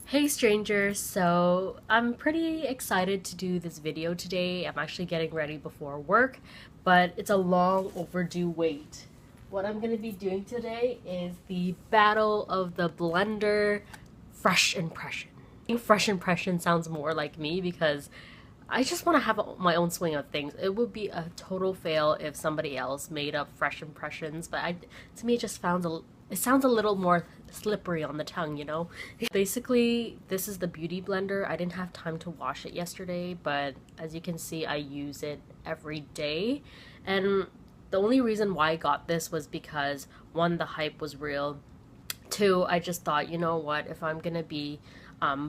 Hey strangers, so I'm pretty excited to do this video today. I'm actually getting ready before work, but it's a long overdue wait. What I'm going to be doing today is the Battle of the Blender Fresh Impression. I think Fresh Impression sounds more like me because I just want to have my own swing of things. It would be a total fail if somebody else made up fresh impressions, but to me, it sounds a little more slippery on the tongue, you know? Basically, this is the beauty blender. I didn't have time to wash it yesterday, but as you can see, I use it every day. And the only reason why I got this was because one, the hype was real. Two, I just thought, you know what, if I'm gonna be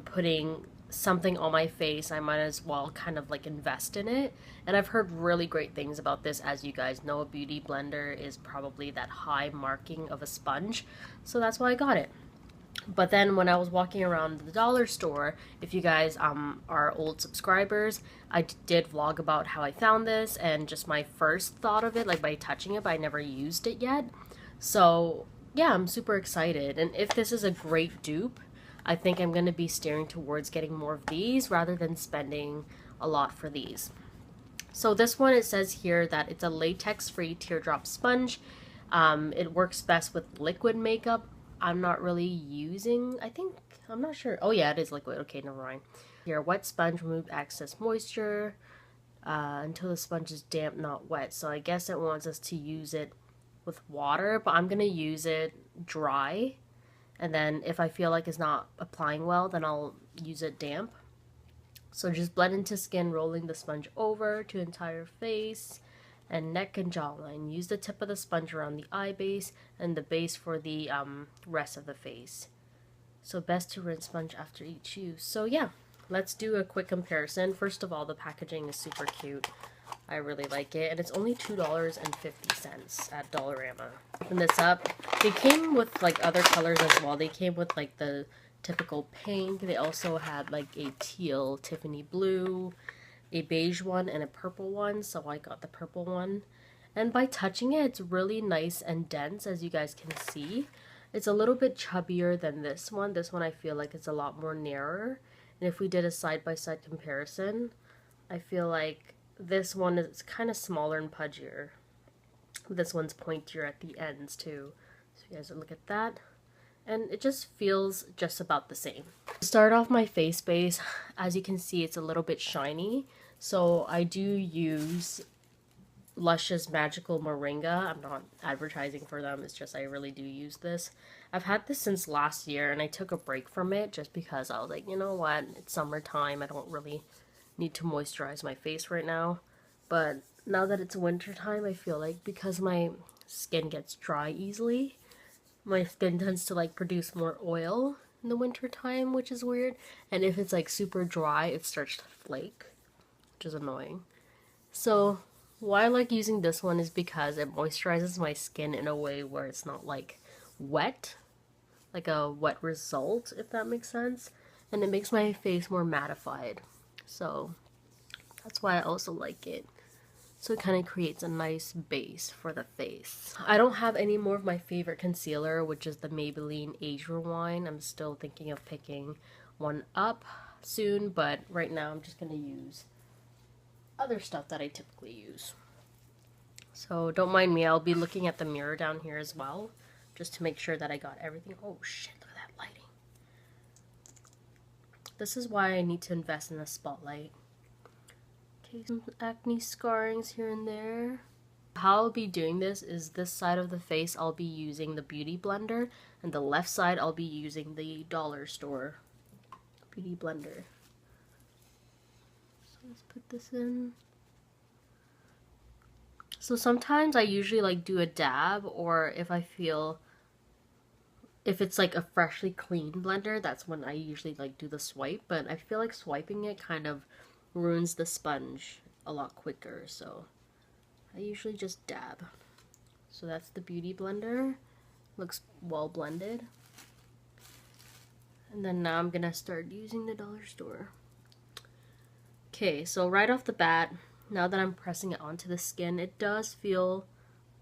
putting something on my face, I might as well kind of like invest in it. And I've heard really great things about this. As you guys know, a beauty blender is probably that high marking of a sponge, so that's why I got it. But then when I was walking around the dollar store, if you guys are old subscribers, I did vlog about how I found this and just my first thought of it, like by touching it, but I never used it yet. So yeah, I'm super excited. And if this is a great dupe, I think I'm going to be steering towards getting more of these rather than spending a lot for these. So this one, it says here that it's a latex-free teardrop sponge. It works best with liquid makeup. I'm not really using, I'm not sure. Oh yeah, it is liquid. Okay, never mind. Here, wet sponge, remove excess moisture until the sponge is damp, not wet. So I guess it wants us to use it with water, but I'm going to use it dry. And then if I feel like it's not applying well, then I'll use it damp. So just blend into skin, rolling the sponge over to entire face and neck and jawline. Use the tip of the sponge around the eye base and the base for the rest of the face. So best to rinse sponge after each use. So yeah, let's do a quick comparison. First of all, the packaging is super cute. I really like it, and it's only $2.50 at Dollarama. Open this up. They came with like other colors as well. They came with like the typical pink. They also had like a teal, Tiffany blue, a beige one, and a purple one. So I got the purple one. And by touching it, it's really nice and dense, as you guys can see. It's a little bit chubbier than this one. This one I feel like it's a lot more narrower. And if we did a side-by-side comparison, I feel like this one is kind of smaller and pudgier. This one's pointier at the ends too. So you guys look at that. And it just feels just about the same. To start off my face base, as you can see, it's a little bit shiny. So I do use Lush's Magical Moringa. I'm not advertising for them, it's just I really do use this. I've had this since last year and I took a break from it just because I was like, you know what, it's summertime, I don't really need to moisturize my face right now. But now that it's winter time, I feel like because my skin gets dry easily, my skin tends to like produce more oil in the winter time, which is weird. And if it's like super dry, it starts to flake, which is annoying. So why I like using this one is because it moisturizes my skin in a way where it's not like wet, like a wet result, if that makes sense. And it makes my face more mattified. So that's why I also like it. So it kind of creates a nice base for the face. I don't have any more of my favorite concealer, which is the Maybelline Age Rewind. I'm still thinking of picking one up soon, but right now I'm just going to use other stuff that I typically use. So don't mind me, I'll be looking at the mirror down here as well, just to make sure that I got everything. Oh shit, look at that lighting. This is why I need to invest in a spotlight. Okay, some acne scarrings here and there. How I'll be doing this is this side of the face I'll be using the beauty blender, and the left side I'll be using the dollar store beauty blender. So let's put this in. So sometimes I usually like do a dab, or if I feel, if it's like a freshly clean blender, that's when I usually like do the swipe. But I feel like swiping it kind of ruins the sponge a lot quicker, so I usually just dab. So that's the beauty blender. Looks well blended. And then now I'm gonna start using the dollar store. Okay, so right off the bat, now that I'm pressing it onto the skin, it does feel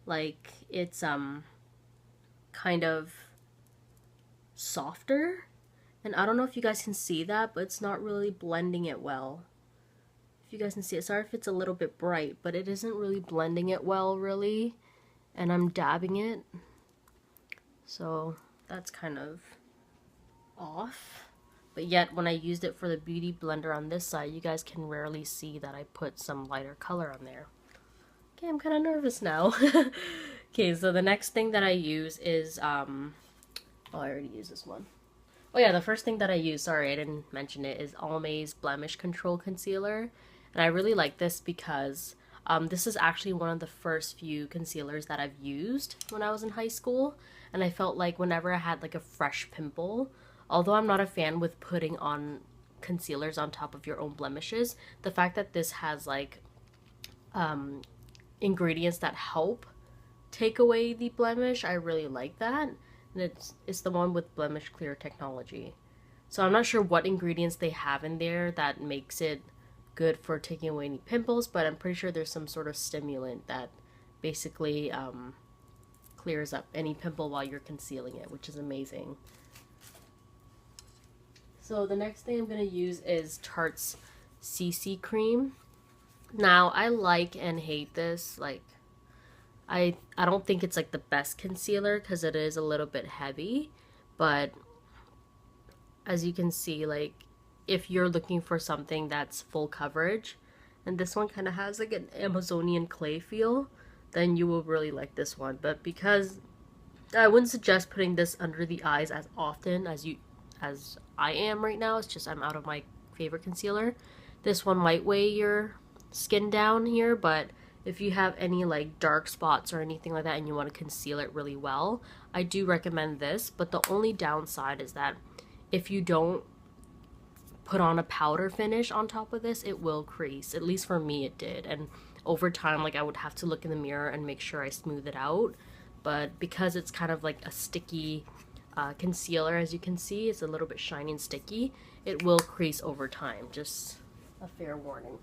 like it's kind of softer, And I don't know if you guys can see that, but it's not really blending it well. If you guys can see it, sorry if it's a little bit bright, but it isn't really blending it well, really. And I'm dabbing it, so that's kind of off. But yet, when I used it for the beauty blender on this side, you guys can rarely see that I put some lighter color on there. Okay, I'm kind of nervous now. Okay, so the next thing that I use is, oh, I already used this one. Oh yeah, the first thing that I use, sorry I didn't mention it, is Almay's Blemish Control Concealer. And I really like this because this is actually one of the first few concealers that I've used when I was in high school. And I felt like whenever I had like a fresh pimple, although I'm not a fan with putting on concealers on top of your own blemishes, the fact that this has like ingredients that help take away the blemish, I really like that. And it's the one with blemish clear technology. So I'm not sure what ingredients they have in there that makes it good for taking away any pimples, but I'm pretty sure there's some sort of stimulant that basically clears up any pimple while you're concealing it, which is amazing. So the next thing I'm going to use is Tarte's CC cream. Now I like and hate this. Like I don't think it's like the best concealer because it is a little bit heavy, but as you can see, like if you're looking for something that's full coverage, and this one kind of has like an Amazonian clay feel, then you will really like this one. But because I wouldn't suggest putting this under the eyes as often as I am right now, it's just I'm out of my favorite concealer. This one might weigh your skin down here, but if you have any like dark spots or anything like that and you want to conceal it really well, I do recommend this. But the only downside is that if you don't put on a powder finish on top of this, it will crease. At least for me it did, and over time like I would have to look in the mirror and make sure I smooth it out. But because it's kind of like a sticky concealer, as you can see, it's a little bit shiny and sticky, it will crease over time. Just a fair warning.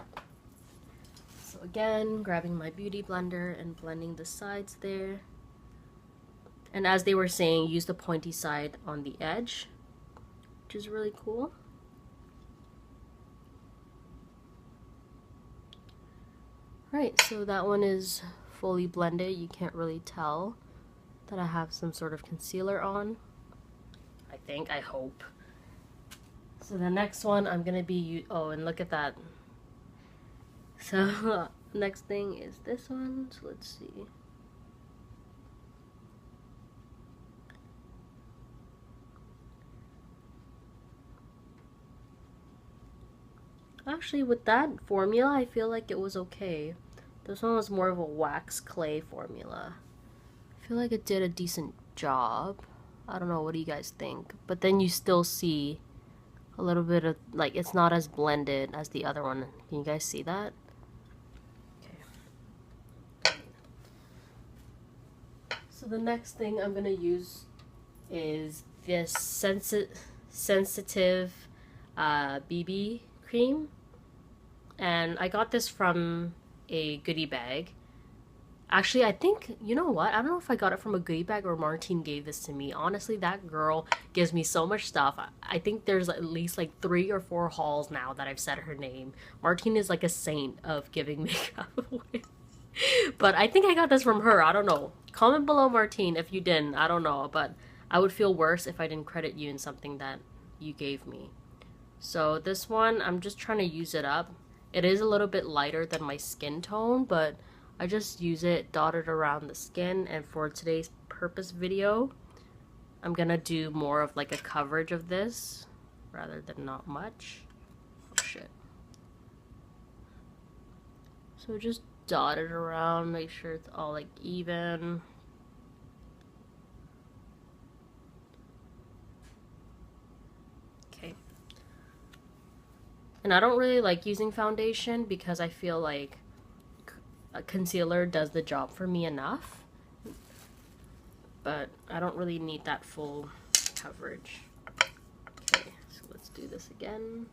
So again, grabbing my beauty blender and blending the sides there. And as they were saying, use the pointy side on the edge, which is really cool. Right, so that one is fully blended. You can't really tell that I have some sort of concealer on. I hope. So the next one I'm gonna be, oh, and look at that. So next thing is this one, so let's see. Actually, with that formula, I feel like it was okay. This one was more of a wax clay formula. I feel like it did a decent job. I don't know, what do you guys think? But then you still see a little bit of, like, it's not as blended as the other one. Can you guys see that? Okay. So the next thing I'm gonna use is this sensitive BB cream. And I got this from a goodie bag. Actually, I think, you know what? I don't know if I got it from a goodie bag or Martine gave this to me. Honestly, that girl gives me so much stuff. I think there's at least like 3 or 4 hauls now that I've said her name. Martine is like a saint of giving makeup away. But I think I got this from her. I don't know. Comment below, Martine, if you didn't. I don't know. But I would feel worse if I didn't credit you in something that you gave me. So this one, I'm just trying to use it up. It is a little bit lighter than my skin tone, but I just use it dotted around the skin. And for today's purpose video, I'm gonna do more of like a coverage of this rather than not much. Oh shit. So just dot it around, make sure it's all like even. Okay. And I don't really like using foundation because I feel like a concealer does the job for me enough, but I don't really need that full coverage. Okay, so let's do this again.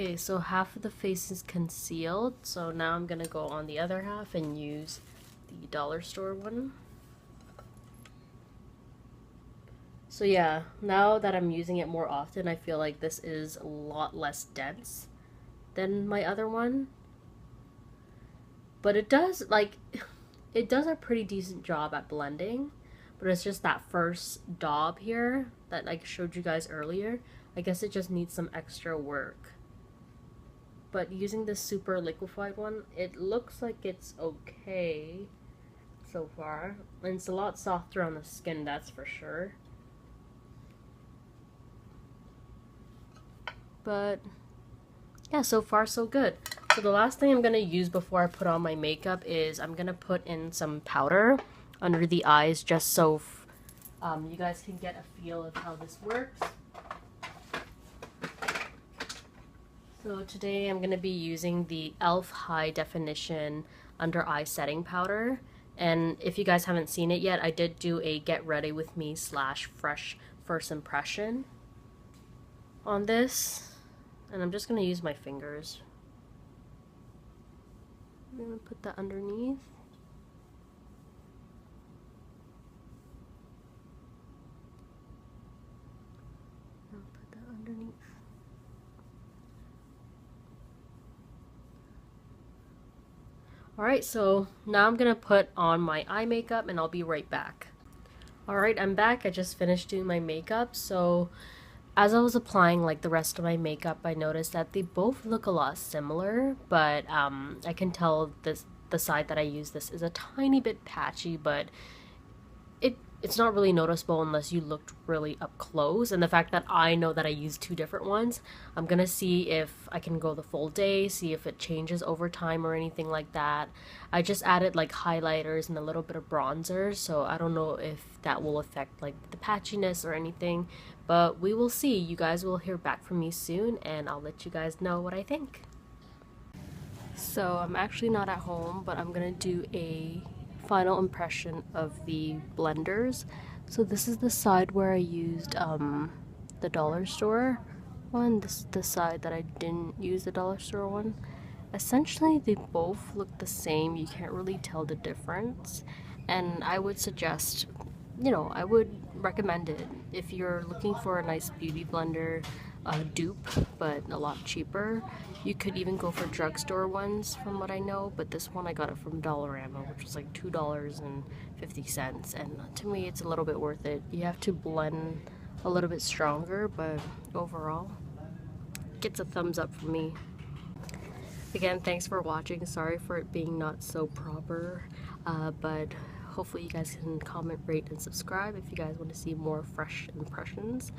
Okay, so half of the face is concealed, so now I'm gonna go on the other half and use the dollar store one. So yeah, now that I'm using it more often, I feel like this is a lot less dense than my other one. But it does, like, it does a pretty decent job at blending, but it's just that first daub here that I showed you guys earlier. I guess it just needs some extra work. But using this super liquefied one, it looks like it's okay so far. And it's a lot softer on the skin, that's for sure. But yeah, so far so good. So the last thing I'm going to use before I put on my makeup is I'm going to put in some powder under the eyes just so you guys can get a feel of how this works. So today I'm going to be using the e.l.f. High Definition Under Eye Setting Powder. And if you guys haven't seen it yet, I did do a Get Ready With Me / Fresh First Impression on this. And I'm just going to use my fingers. I'm going to put that underneath. I'll put that underneath. Alright, so now I'm going to put on my eye makeup and I'll be right back. Alright, I'm back. I just finished doing my makeup. So as I was applying like the rest of my makeup, I noticed that they both look a lot similar, but I can tell the side that I use this is a tiny bit patchy, but it's not really noticeable unless you looked really up close. And the fact that I know that I used two different ones, I'm gonna see if I can go the full day, see if it changes over time or anything like that. I just added like highlighters and a little bit of bronzer, so I don't know if that will affect like the patchiness or anything, but we will see. You guys will hear back from me soon and I'll let you guys know what I think. So I'm actually not at home, but I'm gonna do a final impression of the blenders. So this is the side where I used the dollar store one. This is the side that I didn't use the dollar store one. Essentially they both look the same. You can't really tell the difference, and I would suggest, you know, I would recommend it if you're looking for a nice beauty blender dupe but a lot cheaper. You could even go for drugstore ones from what I know, but this one I got it from Dollarama, which was like $2.50, and to me it's a little bit worth it. You have to blend a little bit stronger, but overall it gets a thumbs up for me. Again, thanks for watching. Sorry for it being not so proper, but hopefully you guys can comment, rate, and subscribe if you guys want to see more fresh impressions.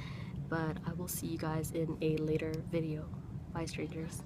But I will see you guys in a later video. Bye, strangers.